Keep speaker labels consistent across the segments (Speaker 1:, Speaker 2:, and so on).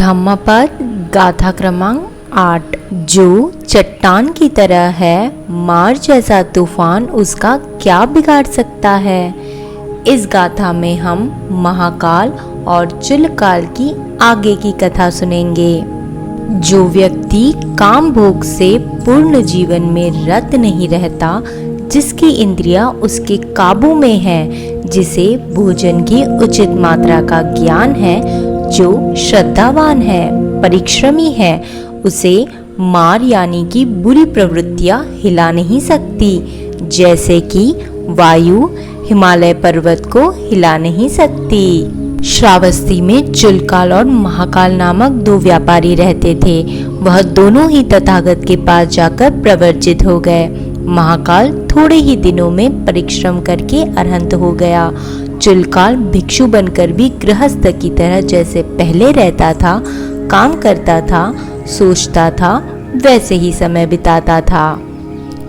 Speaker 1: धम्मपद गाथा क्रमांक 8। जो चट्टान की तरह है, मार जैसा तूफान उसका क्या बिगाड़ सकता है। इस गाथा में हम महाकाल और चुलकाल की आगे की कथा सुनेंगे। जो व्यक्ति काम भोग से पूर्ण जीवन में रत नहीं रहता, जिसकी इंद्रियां उसके काबू में है, जिसे भोजन की उचित मात्रा का ज्ञान है, जो श्रद्धावान है, परिश्रमी है, उसे मार यानी कि बुरी प्रवृत्तियां हिला नहीं सकती। जैसे कि वायु हिमालय पर्वत को हिला नहीं सकती। श्रावस्ती में चुलकाल और महाकाल नामक दो व्यापारी रहते थे। वह दोनों ही तथागत के पास जाकर प्रवर्जित हो गए। महाकाल थोड़े ही दिनों में परिश्रम करके अरहंत हो गया। चुलकाल भिक्षु बनकर भी गृहस्थ की तरह जैसे पहले रहता था, काम करता था, सोचता था, वैसे ही समय बिताता था।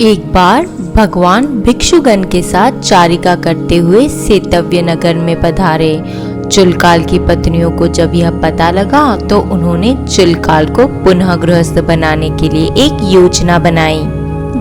Speaker 1: एक बार भगवान भिक्षुगण के साथ चारिका करते हुए सेतव्य नगर में पधारे। चुलकाल की पत्नियों को जब यह पता लगा तो उन्होंने चुलकाल को पुनः गृहस्थ बनाने के लिए एक योजना बनाई।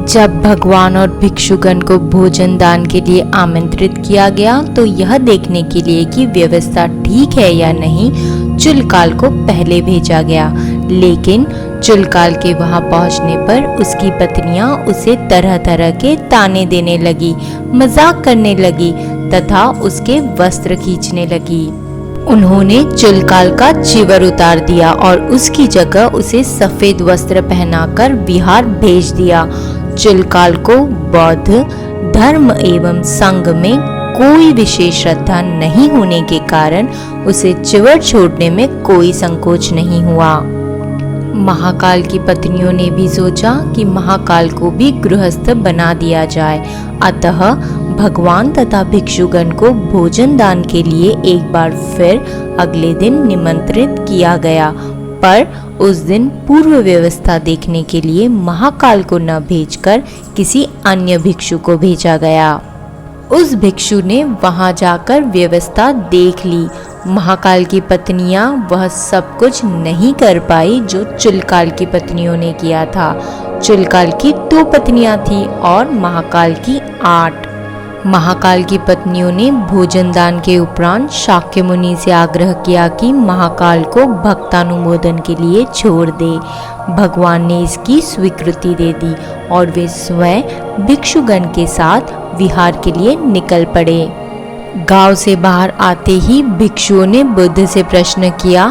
Speaker 1: जब भगवान और भिक्षुगण को भोजन दान के लिए आमंत्रित किया गया तो यह देखने के लिए कि व्यवस्था ठीक है या नहीं, चुलकाल को पहले भेजा गया। लेकिन चुलकाल के वहां पहुंचने पर उसकी पत्नियां उसे तरह तरह के ताने देने लगी, मजाक करने लगी तथा उसके वस्त्र खींचने लगी। उन्होंने चुलकाल का चिवर उतार दिया और उसकी जगह उसे सफेद वस्त्र पहनाकर बिहार भेज दिया। चुलकाल को बौद्ध धर्म एवं संघ में कोई विशेष श्रद्धा नहीं होने के कारण उसे चिवर छोड़ने में कोई संकोच नहीं हुआ। महाकाल की पत्नियों ने भी सोचा कि महाकाल को भी गृहस्थ बना दिया जाए। अतः भगवान तथा भिक्षुगण को भोजन दान के लिए एक बार फिर अगले दिन निमंत्रित किया गया, पर उस दिन पूर्व व्यवस्था देखने के लिए महाकाल को न भेजकर किसी अन्य भिक्षु को भेजा गया। उस भिक्षु ने वहां जाकर व्यवस्था देख ली। महाकाल की पत्नियां वह सब कुछ नहीं कर पाई जो चुलकाल की पत्नियों ने किया था। चुलकाल की 2 पत्नियां थी और महाकाल की 8। महाकाल की पत्नियों ने भोजन दान के उपरांत शाक्य मुनि से आग्रह किया कि महाकाल को भक्तानुमोदन के लिए छोड़ दे। भगवान ने इसकी स्वीकृति दे दी और वे स्वयं भिक्षुगण के साथ विहार के लिए निकल पड़े। गांव से बाहर आते ही भिक्षुओं ने बुद्ध से प्रश्न किया,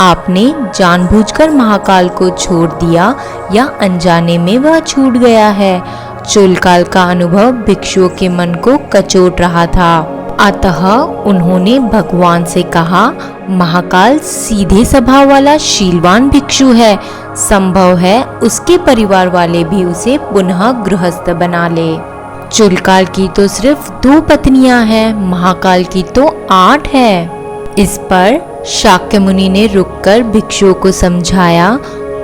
Speaker 1: आपने जानबूझकर महाकाल को छोड़ दिया या अनजाने में वह छूट गया है। चुलकाल का अनुभव भिक्षुओं के मन को कचोट रहा था। अतः उन्होंने भगवान से कहा, महाकाल सीधे स्वभाव वाला शीलवान भिक्षु है, संभव है उसके परिवार वाले भी उसे पुनः गृहस्थ बना ले। चुलकाल की तो सिर्फ 2 पत्नियां हैं, महाकाल की तो 8 है। इस पर शाक्य मुनि ने रुककर भिक्षुओं को समझाया,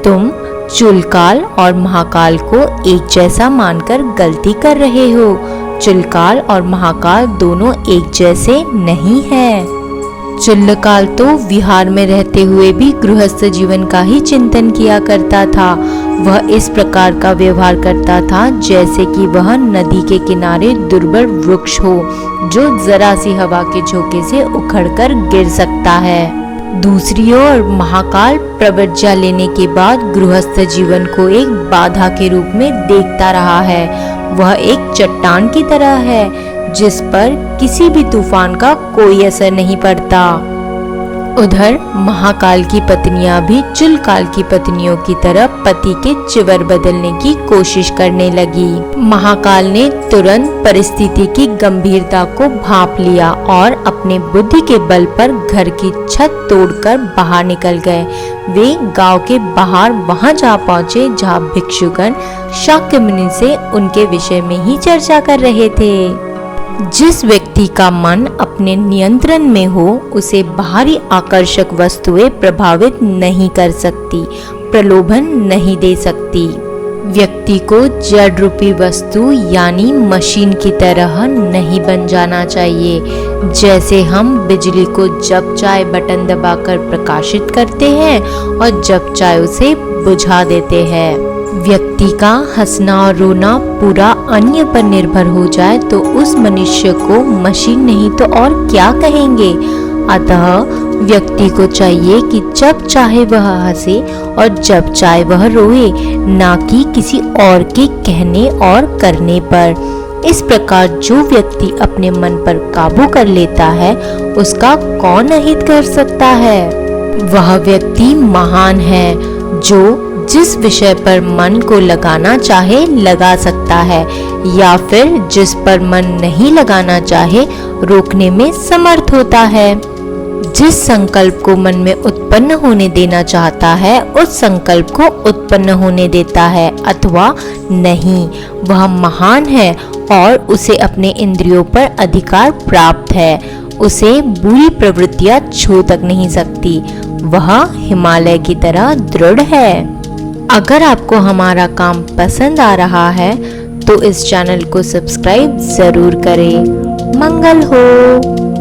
Speaker 1: तुम चुलकाल और महाकाल को एक जैसा मानकर गलती कर रहे हो। चुलकाल और महाकाल दोनों एक जैसे नहीं हैं। चुलकाल तो विहार में रहते हुए भी गृहस्थ जीवन का ही चिंतन किया करता था। वह इस प्रकार का व्यवहार करता था जैसे कि वह नदी के किनारे दुर्बल वृक्ष हो, जो जरा सी हवा के झोंके से उखड़कर गिर सकता है। दूसरी ओर महाकाल प्रव्रज्या लेने के बाद गृहस्थ जीवन को एक बाधा के रूप में देखता रहा है। वह एक चट्टान की तरह है जिस पर किसी भी तूफान का कोई असर नहीं पड़ता। उधर महाकाल की पत्नियां भी चुलकाल की पत्नियों की तरह पति के चिवर बदलने की कोशिश करने लगी। महाकाल ने तुरंत परिस्थिति की गंभीरता को भांप लिया और अपने बुद्धि के बल पर घर की छत तोड़कर बाहर निकल गए। वे गांव के बाहर वहां जा पहुंचे जहां भिक्षुगण शाक्य मुनि से उनके विषय में ही चर्चा कर रहे थे। जिस व्यक्ति का मन अपने नियंत्रण में हो, उसे बाहरी आकर्षक वस्तुएं प्रभावित नहीं कर सकती, प्रलोभन नहीं दे सकती। व्यक्ति को जड़ रूपी वस्तु यानी मशीन की तरह नहीं बन जाना चाहिए। जैसे हम बिजली को जब चाहे बटन दबाकर प्रकाशित करते हैं और जब चाहे उसे बुझा देते हैं। व्यक्ति का हंसना और रोना पूरा अन्य पर निर्भर हो जाए तो उस मनुष्य को मशीन नहीं तो और क्या कहेंगे। अतः व्यक्ति को चाहिए कि जब चाहे वह हंसे और जब चाहे वह रोए, ना कि किसी और के कहने और करने पर। इस प्रकार जो व्यक्ति अपने मन पर काबू कर लेता है उसका कौन अहित कर सकता है। वह व्यक्ति महान है जो जिस विषय पर मन को लगाना चाहे लगा सकता है, या फिर जिस पर मन नहीं लगाना चाहे रोकने में समर्थ होता है। जिस संकल्प को मन में उत्पन्न होने देना चाहता है उस संकल्प को उत्पन्न होने देता है अथवा नहीं, वह महान है और उसे अपने इंद्रियों पर अधिकार प्राप्त है। उसे बुरी प्रवृत्तियां छू तक नहीं सकती। वह हिमालय की तरह दृढ़ है। अगर आपको हमारा काम पसंद आ रहा है तो इस चैनल को सब्सक्राइब जरूर करें। मंगल हो।